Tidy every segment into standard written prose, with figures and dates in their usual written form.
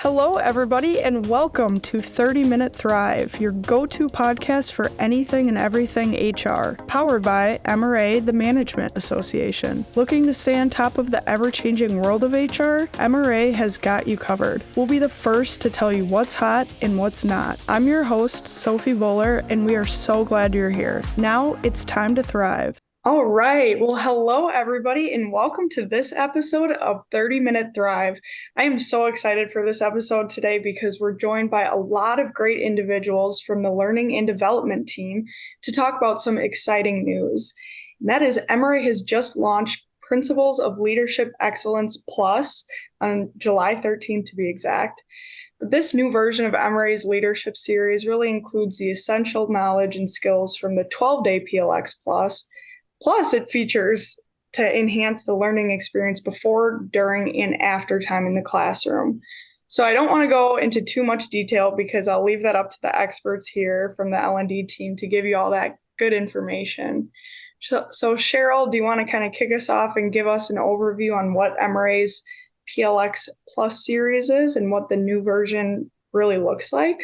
Hello, everybody, and welcome to 30 Minute Thrive, your go-to podcast for anything and everything HR, powered by MRA, the Management Association. Looking to stay on top of the ever-changing world of HR? MRA has got you covered. We'll be the first to tell you what's hot and what's not. I'm your host, Sophie Bowler, and we are so glad you're here. Now it's time to thrive. All right. Well, hello, everybody, and welcome to this episode of 30 Minute Thrive. I am so excited for this episode today because we're joined by a lot of great individuals from the Learning and Development team to talk about some exciting news. And that is MRA has just launched Principles of Leadership Excellence Plus on July 13th, to be exact. But this new version of MRA's leadership series really includes the essential knowledge and skills from the 12-day PLX Plus. Plus, it features to enhance the learning experience before, during, and after time in the classroom. So I don't want to go into too much detail because I'll leave that up to the experts here from the L&D team to give you all that good information. So Cheryl, do you want to kind of kick us off and give us an overview on what MRA's PLX Plus series is and what the new version really looks like?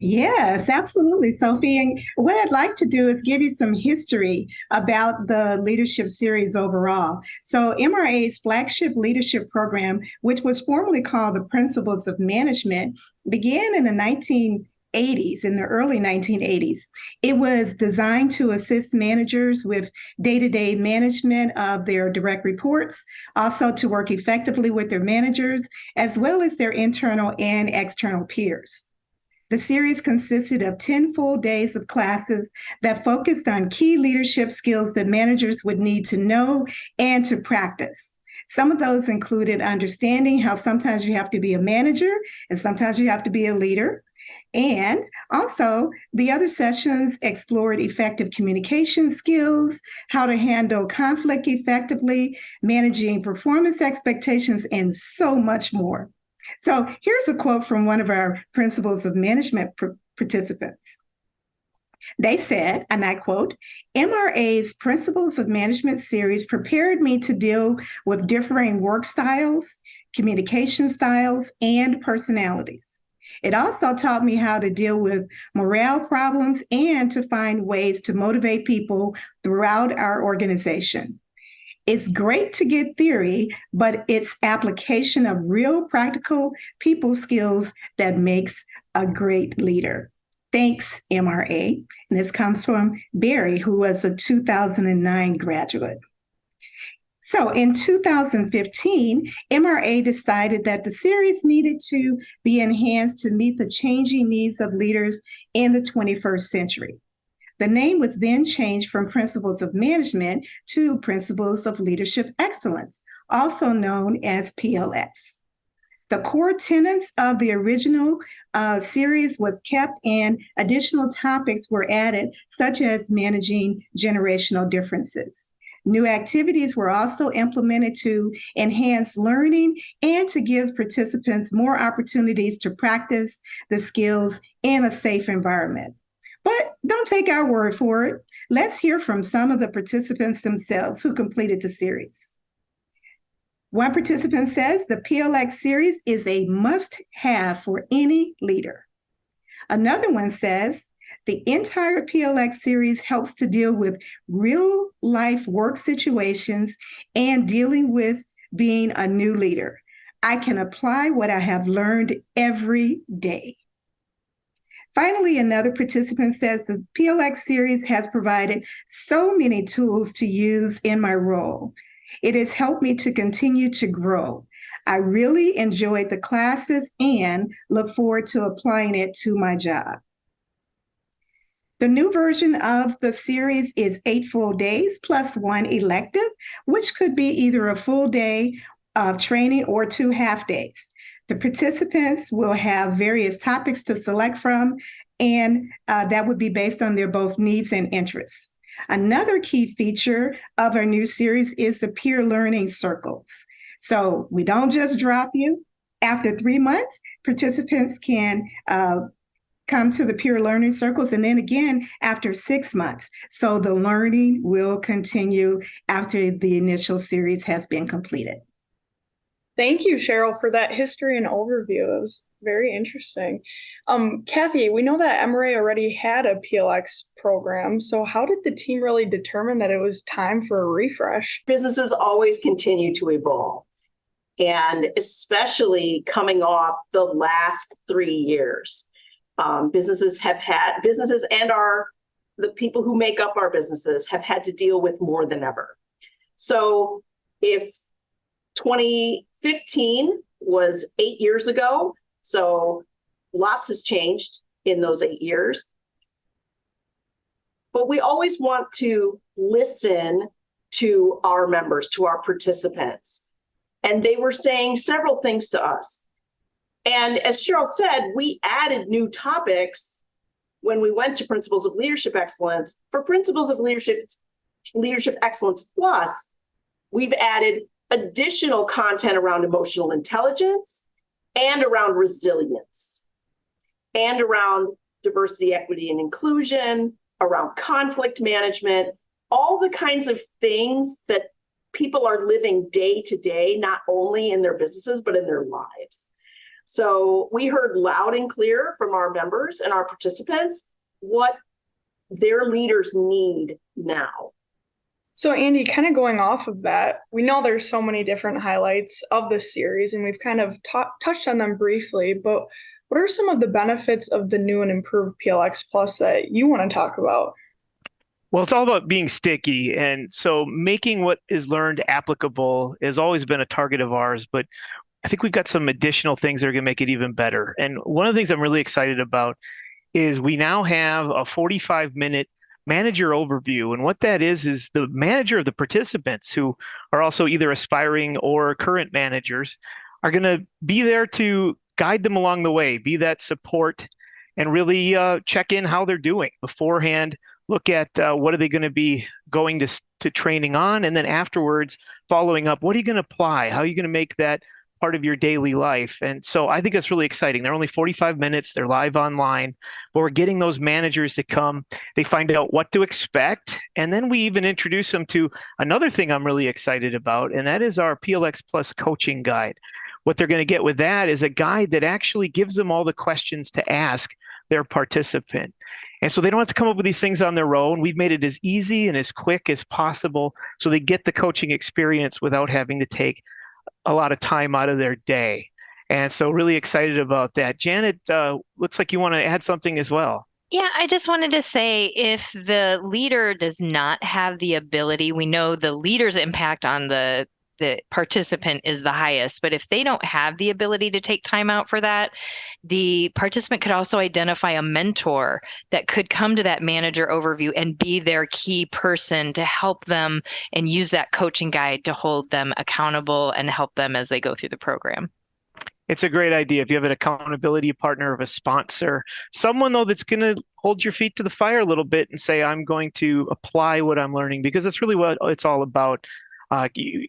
Yes, absolutely, Sophie. And what I'd like to do is give you some history about the leadership series overall. So MRA's flagship leadership program, which was formerly called the Principles of Management, began in the 1980s, in the early 1980s. It was designed to assist managers with day-to-day management of their direct reports, also to work effectively with their managers, as well as their internal and external peers. The series consisted of 10 full days of classes that focused on key leadership skills that managers would need to know and to practice. Some of those included understanding how sometimes you have to be a manager and sometimes you have to be a leader. And also, the other sessions explored effective communication skills, how to handle conflict effectively, managing performance expectations, and so much more. So here's a quote from one of our Principles of Management participants. They said, and I quote, MRA's Principles of Management series prepared me to deal with differing work styles, communication styles, and personalities. It also taught me how to deal with morale problems and to find ways to motivate people throughout our organization. It's great to get theory, but it's application of real practical people skills that makes a great leader. Thanks, MRA. And this comes from Barry, who was a 2009 graduate. So in 2015, MRA decided that the series needed to be enhanced to meet the changing needs of leaders in the 21st century. The name was then changed from Principles of Management to Principles of Leadership Excellence, also known as PLX. The core tenets of the original series was kept and additional topics were added, such as managing generational differences. New activities were also implemented to enhance learning and to give participants more opportunities to practice the skills in a safe environment. But don't take our word for it. Let's hear from some of the participants themselves who completed the series. One participant says the PLX series is a must-have for any leader. Another one says the entire PLX series helps to deal with real-life work situations and dealing with being a new leader. I can apply what I have learned every day. Finally, another participant says the PLX series has provided so many tools to use in my role. It has helped me to continue to grow. I really enjoyed the classes and look forward to applying it to my job. The new version of the series is 8 full days plus 1 elective, which could be either a full day of training or 2 half days. The participants will have various topics to select from, and that would be based on their both needs and interests. Another key feature of our new series is the peer learning circles. So we don't just drop you. After 3 months, participants can come to the peer learning circles, and then again after 6 months. So the learning will continue after the initial series has been completed. Thank you, Cheryl, for that history and overview. It was very interesting. Kathy, we know that Emory already had a PLX program, so how did the team really determine that it was time for a refresh? Businesses always continue to evolve, and especially coming off the last 3 years. Businesses and the people who make up our businesses have had to deal with more than ever. So if 2015 was 8 years ago, so lots has changed in those 8 years. But we always want to listen to our members, to our participants. And they were saying several things to us. And as Cheryl said, we added new topics when we went to Principles of Leadership Excellence. For Principles of Leadership Excellence Plus, we've added additional content around emotional intelligence and around resilience and around diversity, equity, and inclusion, around conflict management, all the kinds of things that people are living day to day, not only in their businesses, but in their lives. So we heard loud and clear from our members and our participants what their leaders need now. So, Andy, kind of going off of that, we know there's so many different highlights of this series, and we've kind of touched on them briefly, but what are some of the benefits of the new and improved PLX Plus that you want to talk about? Well, it's all about being sticky. And so making what is learned applicable has always been a target of ours, but I think we've got some additional things that are going to make it even better. And one of the things I'm really excited about is we now have a 45-minute manager overview. And what that is the manager of the participants, who are also either aspiring or current managers, are going to be there to guide them along the way, be that support, and really check in how they're doing beforehand. Look at what are they going to be going to training on, and then afterwards following up, what are you going to apply? How are you going to make that part of your daily life? And so I think that's really exciting. They're only 45 minutes. They're live online, but we're getting those managers to come. They find out what to expect. And then we even introduce them to another thing I'm really excited about, and that is our PLX Plus coaching guide. What they're going to get with that is a guide that actually gives them all the questions to ask their participant. And so they don't have to come up with these things on their own. We've made it as easy and as quick as possible so they get the coaching experience without having to take a lot of time out of their day. And so really excited about that. Janet, looks like you want to add something as well. Yeah, I just wanted to say, if the leader does not have the ability, we know the leader's impact on the participant is the highest, but if they don't have the ability to take time out for that, the participant could also identify a mentor that could come to that manager overview and be their key person to help them and use that coaching guide to hold them accountable and help them as they go through the program. It's a great idea. If you have an accountability partner of a sponsor, someone though that's going to hold your feet to the fire a little bit and say, I'm going to apply what I'm learning, because that's really what it's all about.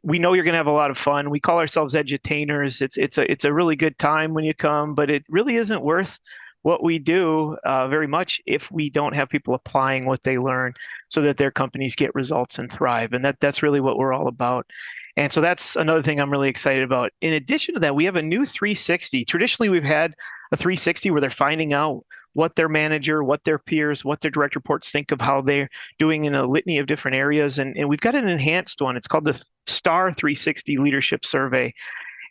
We know you're going to have a lot of fun. We call ourselves edutainers. It's a really good time when you come, but it really isn't worth what we do very much if we don't have people applying what they learn so that their companies get results and thrive. And that's really what we're all about. And so that's another thing I'm really excited about. In addition to that, we have a new 360. Traditionally, we've had a 360 where they're finding out what their manager, what their peers, what their direct reports think of how they're doing in a litany of different areas. And we've got an enhanced one. It's called the STAR 360 Leadership Survey.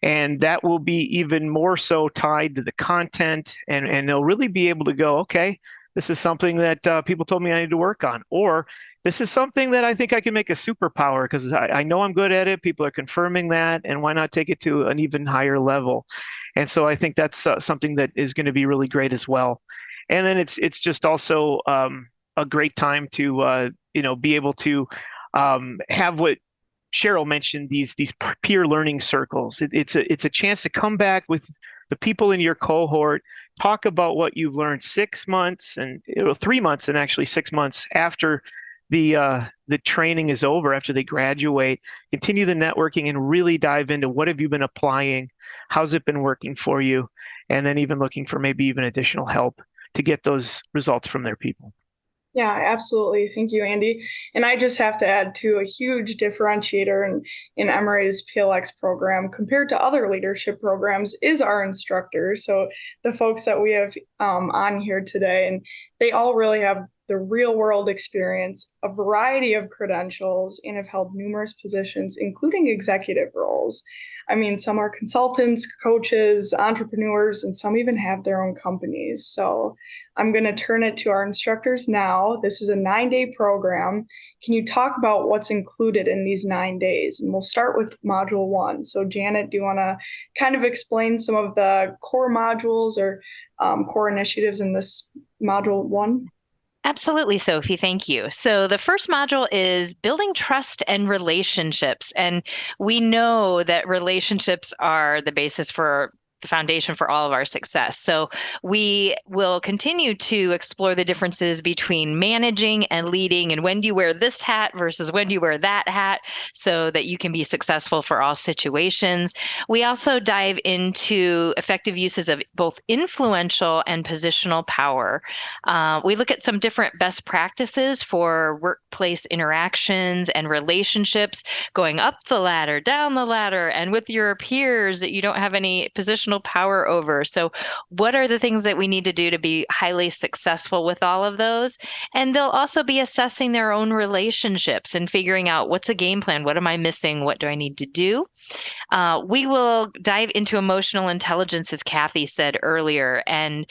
And that will be even more so tied to the content. And they'll really be able to go, okay, this is something that people told me I need to work on. Or this is something that I think I can make a superpower because I know I'm good at it. People are confirming that. And why not take it to an even higher level? And so I think that's something that is going to be really great as well. And then it's just also a great time to be able to have what Cheryl mentioned, these peer learning circles. It's a chance to come back with the people in your cohort, talk about what you've learned 6 months and 3 months and actually 6 months after the training is over, after they graduate, continue the networking and really dive into what have you been applying, how's it been working for you, and then even looking for maybe even additional help to get those results from their people. Yeah, absolutely. Thank you, Andy. And I just have to add to a huge differentiator in MRA's PLX program compared to other leadership programs is our instructors. So the folks that we have on here today, and they all really have the real world experience, a variety of credentials, and have held numerous positions, including executive roles. I mean, some are consultants, coaches, entrepreneurs, and some even have their own companies. So I'm going to turn it to our instructors now. This is a 9-day program. Can you talk about what's included in these 9 days? And we'll start with module 1. So Janet, do you want to kind of explain some of the core modules or core initiatives in this module 1? Absolutely, Sophie. Thank you. So the first module is building trust and relationships. And we know that relationships are the basis for the foundation for all of our success. So we will continue to explore the differences between managing and leading, and when do you wear this hat versus when do you wear that hat, so that you can be successful for all situations. We also dive into effective uses of both influential and positional power. We look at some different best practices for workplace interactions and relationships, going up the ladder, down the ladder, and with your peers that you don't have any positional power over. So what are the things that we need to do to be highly successful with all of those? And they'll also be assessing their own relationships and figuring out what's a game plan? What am I missing? What do I need to do? We will dive into emotional intelligence, as Kathy said earlier, and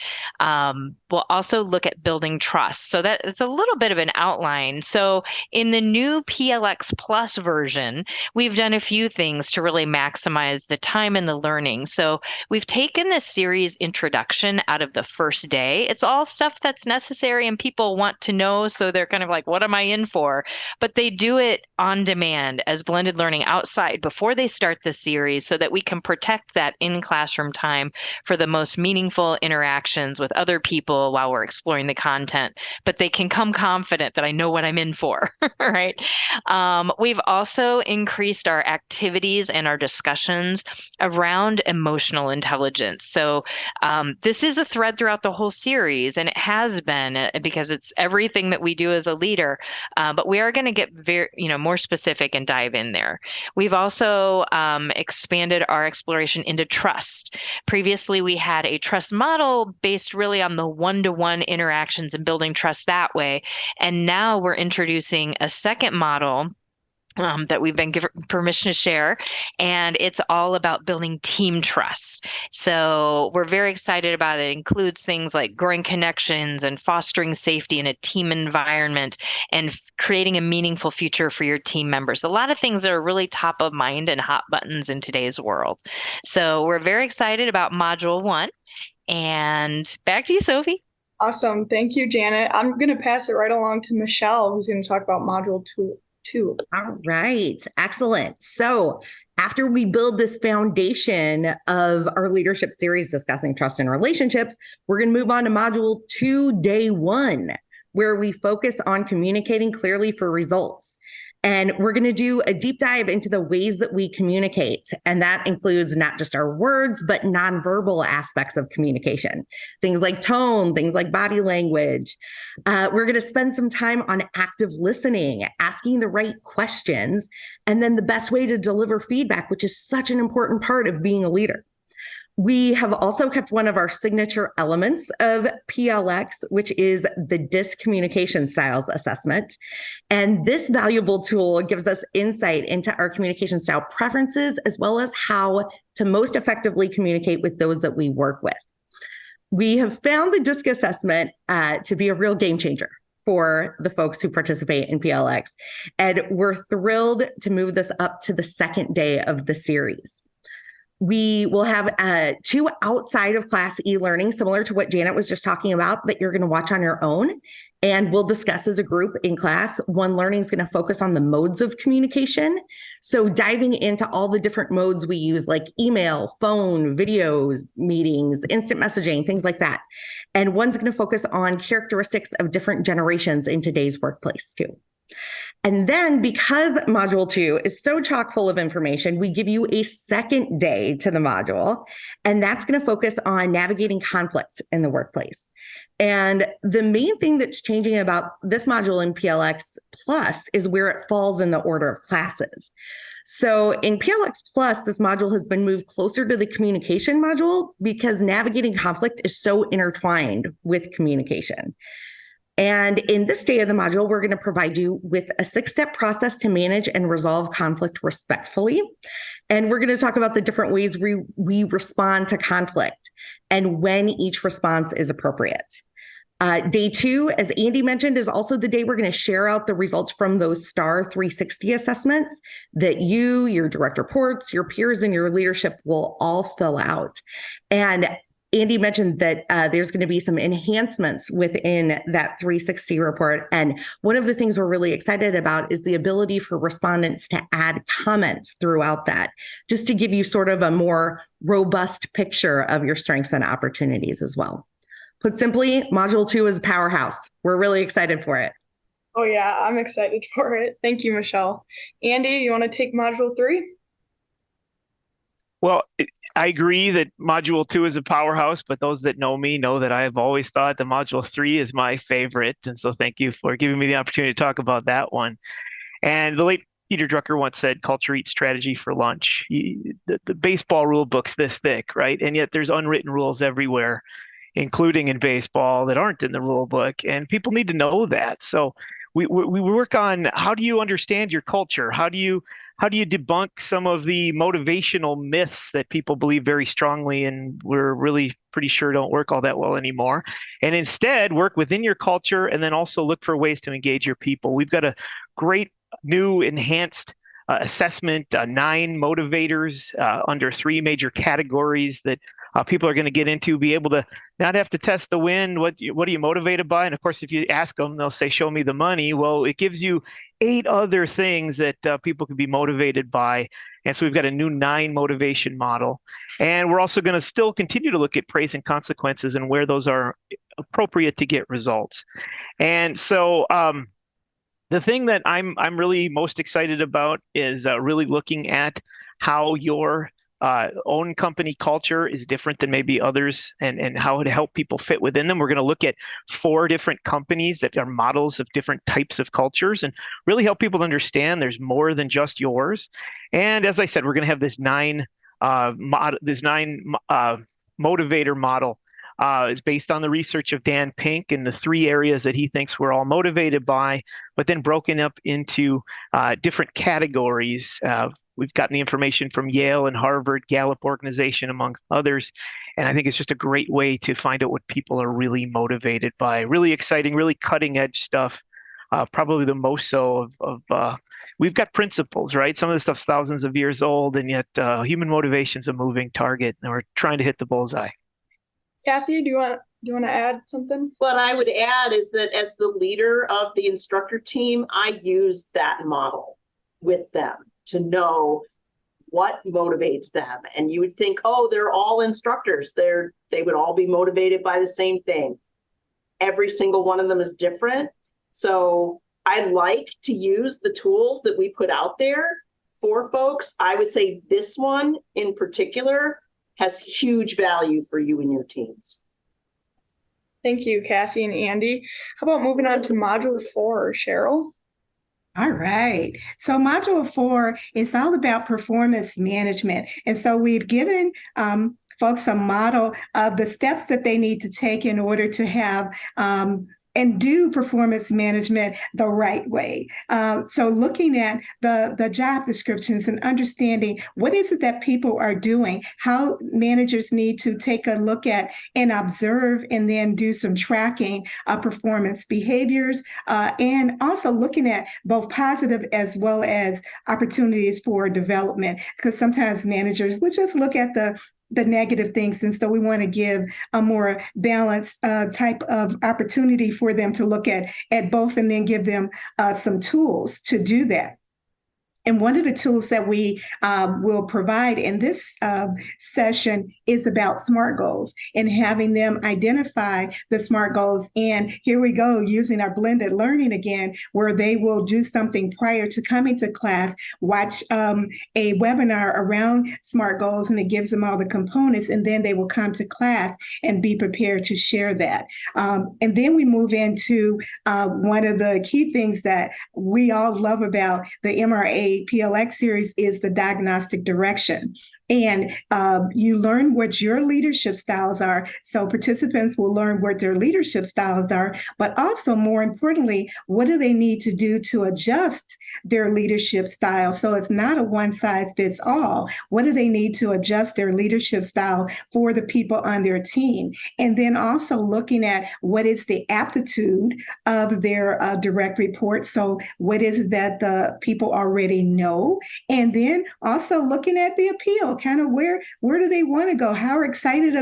we'll also look at building trust. So that it's a little bit of an outline. So in the new PLX Plus version, we've done a few things to really maximize the time and the learning. So we've taken this series introduction out of the first day. It's all stuff that's necessary and people want to know. So they're kind of like, what am I in for? But they do it on demand as blended learning outside before they start the series so that we can protect that in-classroom time for the most meaningful interactions with other people while we're exploring the content. But they can come confident that I know what I'm in for, right? We've also increased our activities and our discussions around emotional intelligence. So this is a thread throughout the whole series, and it has been because it's everything that we do as a leader. But we are going to get very, more specific and dive in there. We've also expanded our exploration into trust. Previously, we had a trust model based really on the one-to-one interactions and building trust that way. And now we're introducing a second model that we've been given permission to share, and it's all about building team trust. So we're very excited about it. It includes things like growing connections and fostering safety in a team environment and creating a meaningful future for your team members. A lot of things that are really top of mind and hot buttons in today's world. So we're very excited about Module 1. And back to you, Sophie. Awesome. Thank you, Janet. I'm going to pass it right along to Michelle, who's going to talk about Module 2. All right. Excellent. So after we build this foundation of our leadership series discussing trust and relationships, we're going to move on to Module 2, Day 1, where we focus on communicating clearly for results. And we're going to do a deep dive into the ways that we communicate. And that includes not just our words, but nonverbal aspects of communication. Things like tone, things like body language. We're going to spend some time on active listening, asking the right questions, and then the best way to deliver feedback, which is such an important part of being a leader. We have also kept one of our signature elements of PLX, which is the DISC Communication Styles Assessment. And this valuable tool gives us insight into our communication style preferences, as well as how to most effectively communicate with those that we work with. We have found the DISC assessment to be a real game changer for the folks who participate in PLX. And we're thrilled to move this up to the second day of the series. We will have 2 outside of class e-learning, similar to what Janet was just talking about, that you're going to watch on your own. And we'll discuss as a group in class. One learning is going to focus on the modes of communication. So diving into all the different modes we use, like email, phone, videos, meetings, instant messaging, things like that. And one's going to focus on characteristics of different generations in today's workplace too. And then because module 2 is so chock full of information, we give you a second day to the module, and that's going to focus on navigating conflict in the workplace. And the main thing that's changing about this module in PLX Plus is where it falls in the order of classes. So in PLX Plus, this module has been moved closer to the communication module because navigating conflict is so intertwined with communication. And in this day of the module, we're going to provide you with a 6-step process to manage and resolve conflict respectfully. And we're going to talk about the different ways we respond to conflict and when each response is appropriate. Day 2, as Andy mentioned, is also the day we're going to share out the results from those STAR 360 assessments that you, your direct reports, your peers, and your leadership will all fill out. And Andy mentioned that there's going to be some enhancements within that 360 report. And one of the things we're really excited about is the ability for respondents to add comments throughout that, just to give you sort of a more robust picture of your strengths and opportunities as well. Put simply, Module 2 is a powerhouse. We're really excited for it. Oh yeah, I'm excited for it. Thank you, Michelle. Andy, you want to take Module 3? Well, I agree that Module 2 is a powerhouse, but those that know me know that I have always thought the Module 3 is my favorite. And so thank you for giving me the opportunity to talk about that one. And the late Peter Drucker once said, culture eats strategy for lunch. The baseball rule book's this thick, right? And yet there's unwritten rules everywhere, including in baseball, that aren't in the rule book. And people need to know that. So we work on, how do you understand your culture? How do you debunk some of the motivational myths that people believe very strongly and we're really pretty sure don't work all that well anymore? And instead work within your culture and then also look for ways to engage your people. We've got a great new enhanced assessment, 9 motivators under 3 major categories that people are going to get into, be able to not have to test the wind. What are you motivated by? And of course, if you ask them, they'll say, show me the money. Well, it gives you 8 other things that people can be motivated by. And so we've got a new 9 motivation model. And we're also going to still continue to look at praise and consequences and where those are appropriate to get results. And so the thing that I'm really most excited about is really looking at how your own company culture is different than maybe others and how to help people fit within them. We're going to look at 4 different companies that are models of different types of cultures and really help people understand there's more than just yours. And as I said, we're going to have this 9 motivator model. Is based on the research of Dan Pink and the 3 areas that he thinks we're all motivated by, but then broken up into different categories. We've gotten the information from Yale and Harvard, Gallup organization, amongst others. And I think it's just a great way to find out what people are really motivated by. Really exciting, really cutting edge stuff. Probably the most so of we've got principles, right? Some of the stuff's thousands of years old, and yet human motivation's a moving target, and we're trying to hit the bullseye. Kathy, do you want to add something? What I would add is that as the leader of the instructor team, I use that model with them to know what motivates them. And you would think, oh, they're all instructors. They would all be motivated by the same thing. Every single one of them is different. So I like to use the tools that we put out there for folks. I would say this one in particular has huge value for you and your teams. Thank you, Kathy and Andy. How about moving on to Module 4, Cheryl? All right. So Module 4 is all about performance management. And so we've given folks a model of the steps that they need to take in order to have and do performance management the right way. So looking at the job descriptions and understanding what is it that people are doing, how managers need to take a look at and observe and then do some tracking of performance behaviors, and also looking at both positive as well as opportunities for development, because sometimes managers will just look at the negative things. And so we want to give a more balanced type of opportunity for them to look at both and then give them some tools to do that. And one of the tools that we will provide in this session is about SMART goals and having them identify the SMART goals. And here we go, using our blended learning again, where they will do something prior to coming to class, watch a webinar around SMART goals, and it gives them all the components. And then they will come to class and be prepared to share that. And then we move into one of the key things that we all love about the MRA PLX series is the diagnostic direction. And you learn what your leadership styles are. So participants will learn what their leadership styles are, but also more importantly, what do they need to do to adjust their leadership style? So it's not a one size fits all. What do they need to adjust their leadership style for the people on their team? And then also looking at what is the aptitude of their direct report. So what is it that the people already know? And then also looking at the appeal, kind of where do they want to go? How excited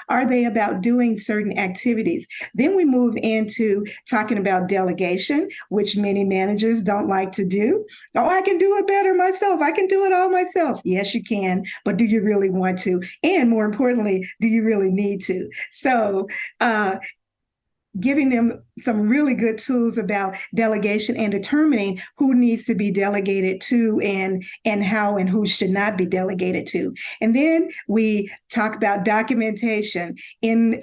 are they about doing certain activities? Then we move into talking about delegation, which many managers don't like to do. Oh, I can do it better myself. I can do it all myself. Yes, you can, but do you really want to? And more importantly, do you really need to? So giving them some really good tools about delegation and determining who needs to be delegated to and how and who should not be delegated to. And then we talk about documentation. In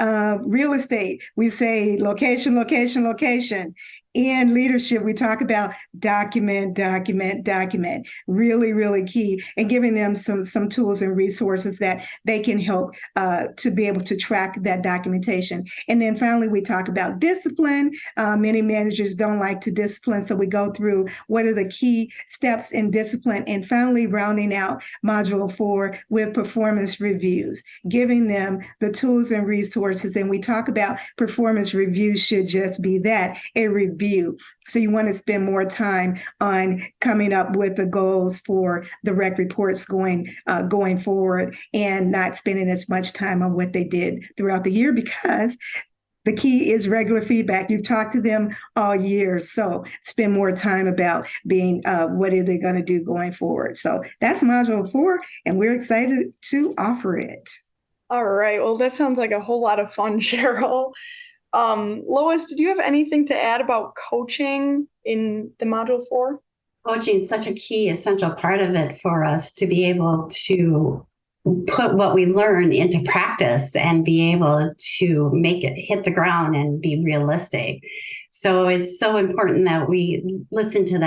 real estate, we say location, location, location. In leadership, we talk about document, document, document. Really, really key. And giving them some tools and resources that they can help to be able to track that documentation. And then finally, we talk about discipline. Many managers don't like to discipline. So we go through what are the key steps in discipline. And finally, rounding out Module 4 with performance reviews, giving them the tools and resources. And we talk about performance reviews should just be that, a review. So you want to spend more time on coming up with the goals for the rec reports going forward, and not spending as much time on what they did throughout the year, because the key is regular feedback. You've talked to them all year, so spend more time about being what are they going to do going forward. So that's Module 4, and we're excited to offer it. All right. Well, that sounds like a whole lot of fun, Cheryl. Lois, did you have anything to add about coaching in the Module 4? Coaching is such a key, essential part of it for us to be able to put what we learn into practice and be able to make it hit the ground and be realistic. So it's so important that we listen to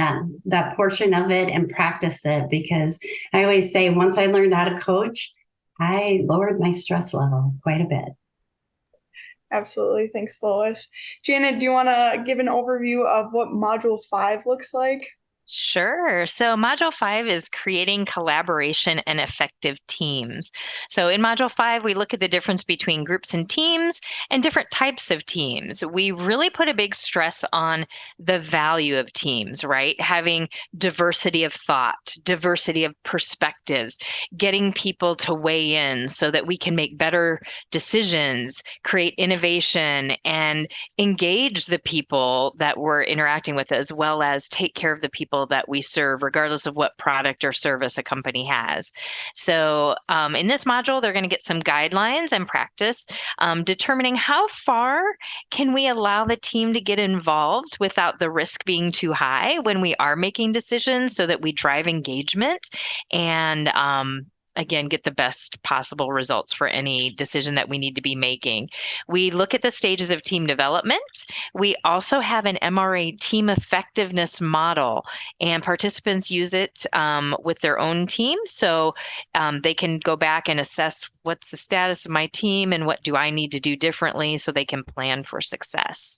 that portion of it and practice it, because I always say once I learned how to coach, I lowered my stress level quite a bit. Absolutely. Thanks, Lois. Janet, do you want to give an overview of what Module 5 looks like? Sure. So Module 5 is creating collaboration and effective teams. So in Module 5, we look at the difference between groups and teams and different types of teams. We really put a big stress on the value of teams, right? Having diversity of thought, diversity of perspectives, getting people to weigh in so that we can make better decisions, create innovation, and engage the people that we're interacting with, as well as take care of the people that we serve, regardless of what product or service a company has. So in this module, they're going to get some guidelines and practice determining how far can we allow the team to get involved without the risk being too high when we are making decisions, so that we drive engagement and again, get the best possible results for any decision that we need to be making. We look at the stages of team development. We also have an MRA team effectiveness model, and participants use it with their own team. So they can go back and assess what's the status of my team and what do I need to do differently so they can plan for success.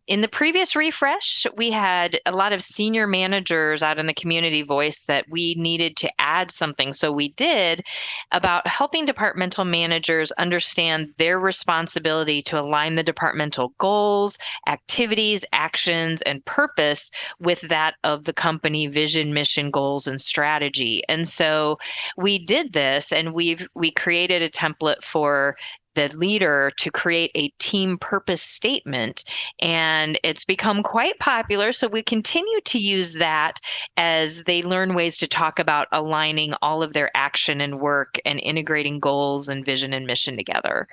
In the previous refresh, we had a lot of senior managers out in the community voice that we needed to add something. So we did about helping departmental managers understand their responsibility to align the departmental goals, activities, actions, and purpose with that of the company vision, mission, goals, and strategy. And so we did this, and we created a template for the leader to create a team purpose statement, and it's become quite popular. So we continue to use that as they learn ways to talk about aligning all of their action and work and integrating goals and vision and mission together.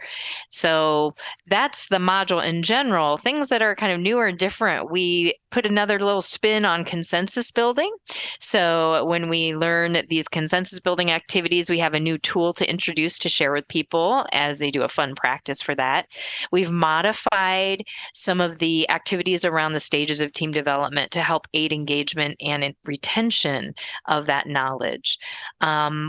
So that's the module in general. Things that are kind of newer and different, we put another little spin on consensus building. So when we learn these consensus building activities, we have a new tool to introduce to share with people as they do a fun practice for that. We've modified some of the activities around the stages of team development to help aid engagement and retention of that knowledge.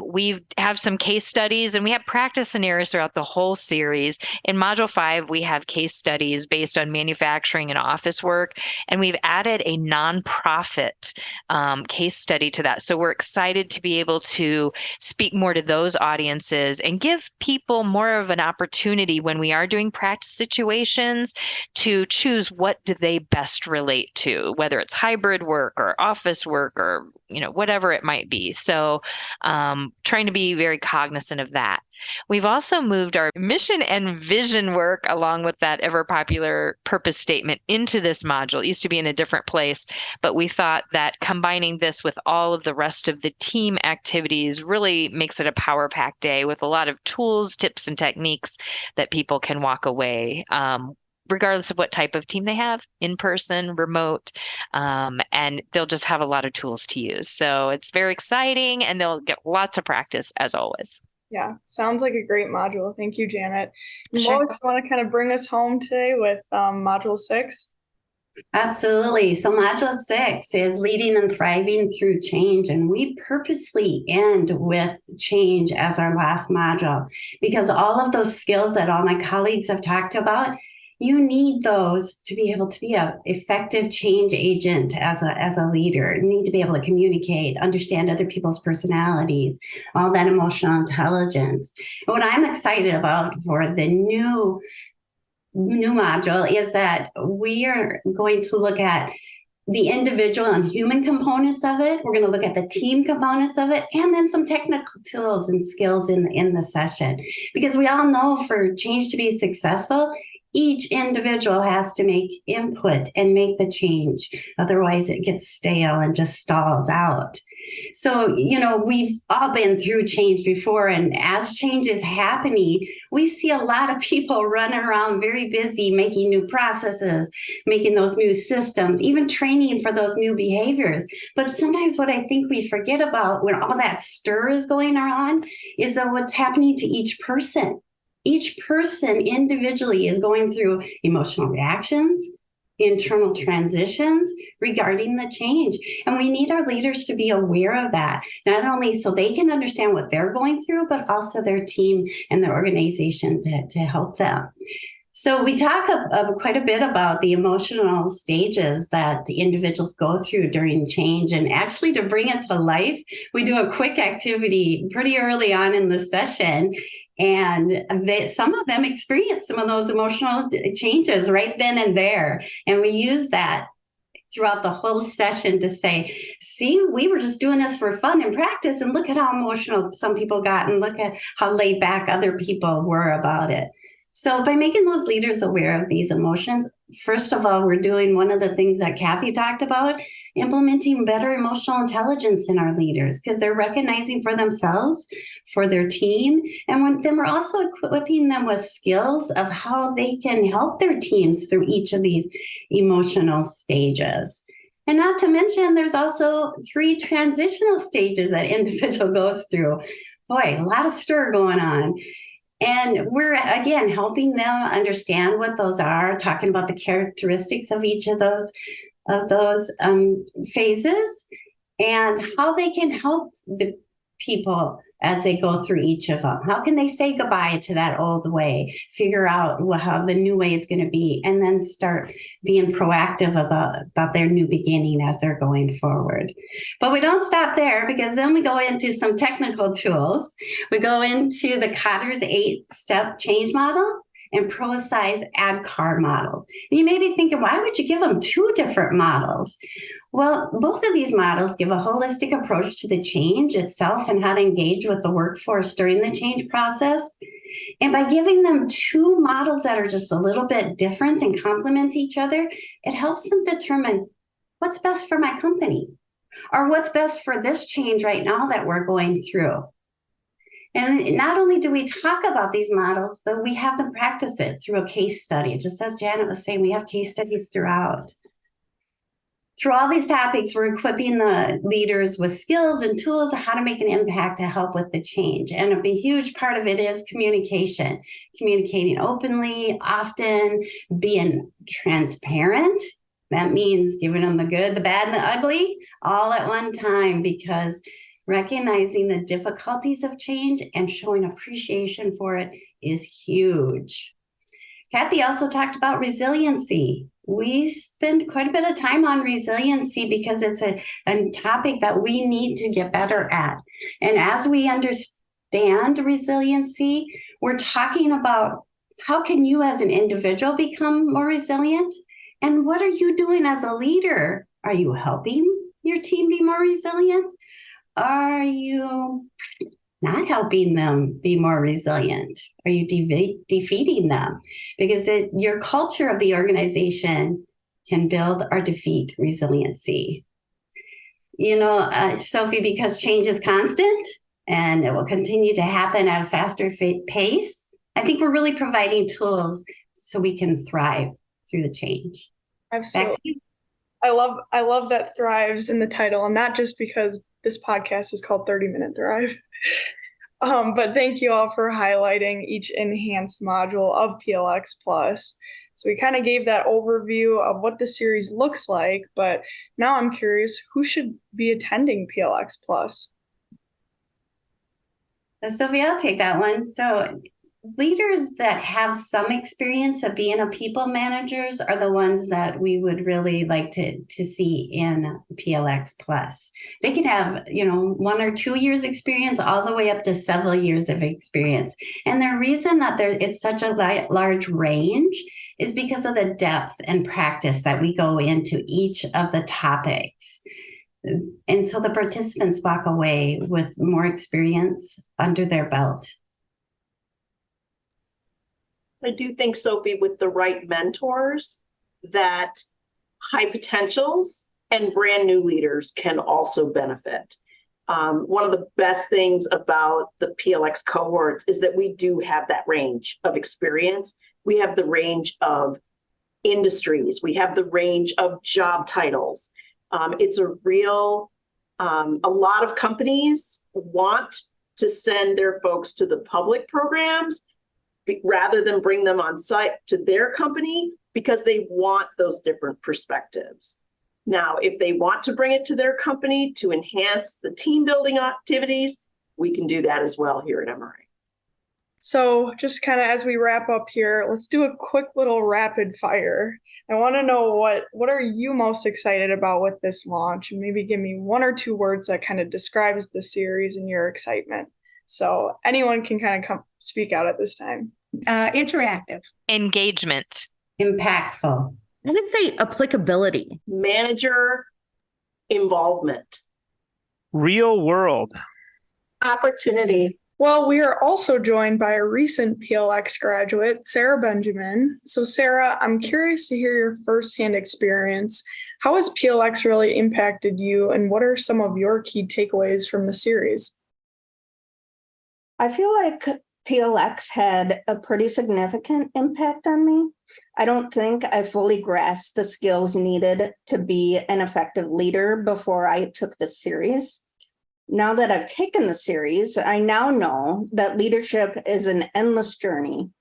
We have some case studies, and we have practice scenarios throughout the whole series. In Module 5, we have case studies based on manufacturing and office work, and we've added a nonprofit case study to that. So we're excited to be able to speak more to those audiences and give people more of an opportunity when we are doing practice situations to choose what do they best relate to, whether it's hybrid work or office work or whatever it might be. So trying to be very cognizant of that. We've also moved our mission and vision work along with that ever popular purpose statement into this module. It used to be in a different place, but we thought that combining this with all of the rest of the team activities really makes it a power pack day with a lot of tools, tips, and techniques that people can walk away regardless of what type of team they have, in person, remote, and they'll just have a lot of tools to use. So it's very exciting, and they'll get lots of practice as always. Yeah, sounds like a great module. Thank you, Janet. Sure. Lois, want to kind of bring us home today with Module 6? Absolutely. So Module 6 is leading and thriving through change. And we purposely end with change as our last module because all of those skills that all my colleagues have talked about, you need those to be able to be an effective change agent as a leader. You need to be able to communicate, understand other people's personalities, all that emotional intelligence. And what I'm excited about for the new module is that we are going to look at the individual and human components of it. We're going to look at the team components of it, and then some technical tools and skills in the session. Because we all know for change to be successful, each individual has to make input and make the change. Otherwise, it gets stale and just stalls out. So, we've all been through change before, and as change is happening, we see a lot of people running around very busy, making new processes, making those new systems, even training for those new behaviors. But sometimes what I think we forget about when all that stir is going on is that what's happening to each person. Each person individually is going through emotional reactions, internal transitions regarding the change. And we need our leaders to be aware of that, not only so they can understand what they're going through, but also their team and their organization to help them. So we talk quite a bit about the emotional stages that the individuals go through during change. And actually, to bring it to life, we do a quick activity pretty early on in the session. And some of them experience some of those emotional changes right then and there. And we use that throughout the whole session to say, see, we were just doing this for fun and practice, and look at how emotional some people got, and look at how laid back other people were about it. So by making those leaders aware of these emotions, first of all, we're doing one of the things that Kathy talked about, implementing better emotional intelligence in our leaders, because they're recognizing for themselves, for their team, and then we're also equipping them with skills of how they can help their teams through each of these emotional stages. And not to mention, there's also 3 transitional stages that individual goes through. Boy, a lot of stir going on. And we're, again, helping them understand what those are, talking about the characteristics of each of those phases and how they can help the people as they go through each of them. How can they say goodbye to that old way, figure out how the new way is going to be, and then start being proactive about their new beginning as they're going forward. But we don't stop there, because then we go into some technical tools. We go into the Cotter's 8-step change model and ProSize ADKAR model. And you may be thinking, why would you give them 2 different models? Well, both of these models give a holistic approach to the change itself and how to engage with the workforce during the change process. And by giving them two models that are just a little bit different and complement each other, it helps them determine what's best for my company or what's best for this change right now that we're going through. And not only do we talk about these models, but we have them practice it through a case study. Just as Janet was saying, we have case studies throughout. Through all these topics, we're equipping the leaders with skills and tools of how to make an impact to help with the change. And a huge part of it is communication, communicating openly, often, being transparent. That means giving them the good, the bad, and the ugly all at one time, because recognizing the difficulties of change and showing appreciation for it is huge. Kathy also talked about resiliency. We spend quite a bit of time on resiliency because it's a topic that we need to get better at. And as we understand resiliency, we're talking about how can you as an individual become more resilient? And what are you doing as a leader? Are you helping your team be more resilient? Are you not helping them be more resilient? Are you defeating them? Because your culture of the organization can build or defeat resiliency. Sophie, because change is constant and it will continue to happen at a faster pace, I think we're really providing tools so we can thrive through the change. Absolutely. I love that thrives in the title, and not just because this podcast is called 30-Minute Thrive. But thank you all for highlighting each enhanced module of PLX Plus. So we kind of gave that overview of what the series looks like, but now I'm curious, who should be attending PLX Plus? Sophie, I'll take that one. So leaders that have some experience of being a people managers are the ones that we would really like to see in PLX Plus. They can have, 1 or 2 years experience all the way up to several years of experience. And the reason that it's such a large range is because of the depth and practice that we go into each of the topics. And so the participants walk away with more experience under their belt. I do think, Sophie, with the right mentors, that high potentials and brand new leaders can also benefit. One of the best things about the PLX cohorts is that we do have that range of experience. We have the range of industries. We have the range of job titles. It's a lot of companies want to send their folks to the public programs rather than bring them on site to their company, because they want those different perspectives. Now, if they want to bring it to their company to enhance the team building activities, we can do that as well here at MRA. So just kind of as we wrap up here, let's do a quick little rapid fire. I want to know what are you most excited about with this launch? And maybe give me 1 or 2 words that kind of describes the series and your excitement. So anyone can kind of speak out at this time. Interactive. Engagement. Impactful. I would say applicability. Manager involvement. Real world. Opportunity. Well, we are also joined by a recent PLX graduate, Sarah Benjamin. So Sarah, I'm curious to hear your firsthand experience. How has PLX really impacted you, and what are some of your key takeaways from the series? I feel like PLX had a pretty significant impact on me. I don't think I fully grasped the skills needed to be an effective leader before I took this series. Now that I've taken the series, I now know that leadership is an endless journey,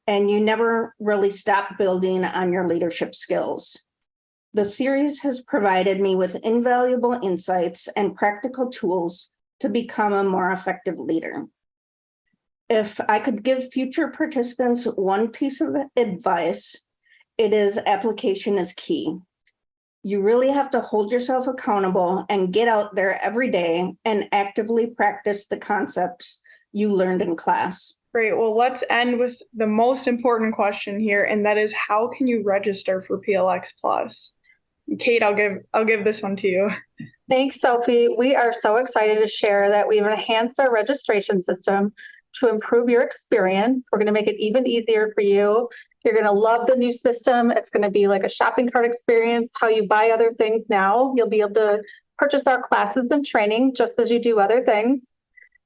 and you never really stop building on your leadership skills. The series has provided me with invaluable insights and practical tools to become a more effective leader. If I could give future participants one piece of advice, it is application is key. You really have to hold yourself accountable and get out there every day and actively practice the concepts you learned in class. Great. Well, let's end with the most important question here, and that is, how can you register for PLX Plus? Kate, I'll give this one to you. Thanks, Sophie. We are so excited to share that we've enhanced our registration system to improve your experience. We're going to make it even easier for you. You're going to love the new system. It's going to be like a shopping cart experience, how you buy other things now. You'll be able to purchase our classes and training just as you do other things.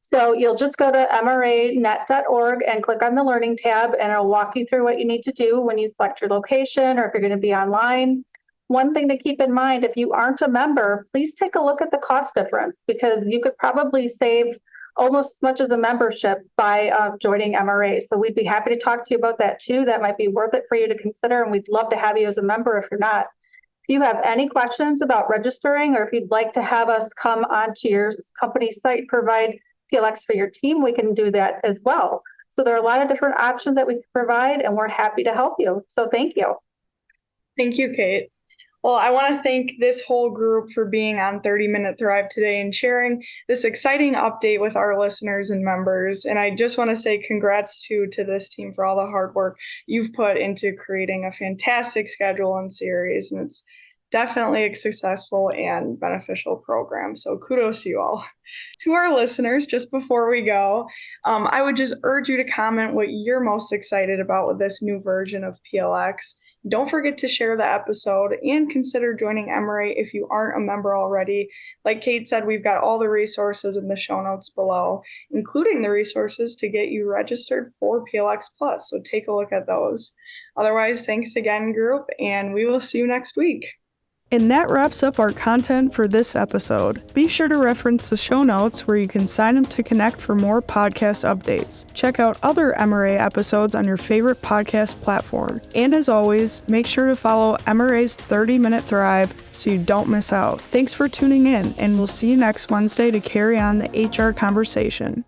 So you'll just go to mranet.org and click on the Learning tab, and it'll walk you through what you need to do when you select your location or if you're going to be online. One thing to keep in mind, if you aren't a member, please take a look at the cost difference, because you could probably save almost as much as a membership by joining MRA. So we'd be happy to talk to you about that too. That might be worth it for you to consider, and we'd love to have you as a member if you're not. If you have any questions about registering, or if you'd like to have us come onto your company site, provide PLX for your team, we can do that as well. So there are a lot of different options that we can provide, and we're happy to help you. So thank you. Thank you, Kate. Well, I want to thank this whole group for being on 30 Minute Thrive today and sharing this exciting update with our listeners and members. And I just want to say congrats to this team for all the hard work you've put into creating a fantastic schedule and series. And it's definitely a successful and beneficial program. So kudos to you all. To our listeners, just before we go, I would just urge you to comment what you're most excited about with this new version of PLX. Don't forget to share the episode and consider joining MRA if you aren't a member already. Like Kate said, we've got all the resources in the show notes below, including the resources to get you registered for PLX Plus. So take a look at those. Otherwise, thanks again, group, and we will see you next week. And that wraps up our content for this episode. Be sure to reference the show notes where you can sign up to connect for more podcast updates. Check out other MRA episodes on your favorite podcast platform. And as always, make sure to follow MRA's 30 Minute Thrive so you don't miss out. Thanks for tuning in, and we'll see you next Wednesday to carry on the HR conversation.